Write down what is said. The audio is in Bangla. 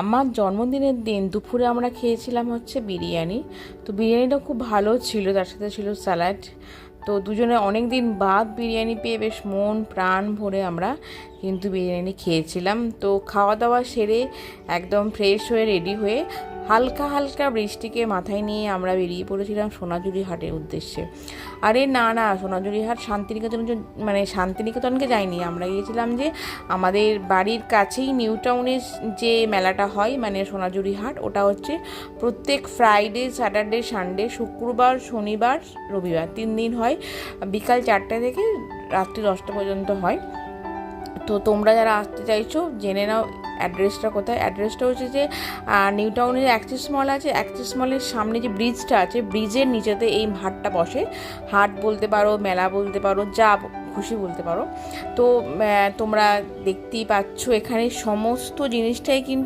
আমার জন্মদিনের দিন দুপুরে আমরা খেয়েছিলাম হচ্ছে বিরিয়ানি। তো বিরিয়ানিটা খুব ভালো ছিল, তার সাথে ছিল স্যালাড। তো দুজনে অনেক দিন বাদ বিরিয়ানি পেয়ে বেশ মন প্রাণ ভরে আমরা কিন্তু বিরিয়ানি খেয়েছিলাম। তো খাওয়া দাওয়া সেরে একদম ফ্রেশ হয়ে রেডি হয়ে হালকা হালকা বৃষ্টিকে মাথায় নিয়ে আমরা বেরিয়ে পড়েছিলাম সোনাঝুরি হাটের উদ্দেশ্যে। আরে না না, সোনাঝুরি হাট শান্তিনিকেতন, মানে শান্তিনিকেতনকে যাইনি, আমরা গিয়েছিলাম যে আমাদের বাড়ির কাছেই নিউ টাউনের যে মেলাটা হয়, মানে সোনাঝুরি হাট, ওটা হচ্ছে প্রত্যেক ফ্রাইডে, স্যাটারডে, সানডে, শুক্রবার, শনিবার, রবিবার 3 দিন হয়। বিকাল 4টে থেকে রাত্রি 10টা পর্যন্ত হয়। তো তোমরা যারা আসতে চাইছো জেনে নাও অ্যাড্রেসটা কোথায়। অ্যাড্রেসটা হচ্ছে যে নিউ টাউনের অ্যাক্সিস মল আছে, অ্যাক্সিস মলের সামনে যে ব্রিজটা আছে, ব্রিজের নিচেতে এই হাটটা বসে। হাট বলতে পারো, মেলা বলতে পারো, যা খুশি বলতে পারো। তো তোমরা দেখতেই পাচ্ছ এখানে সমস্ত জিনিসটাই কিন্তু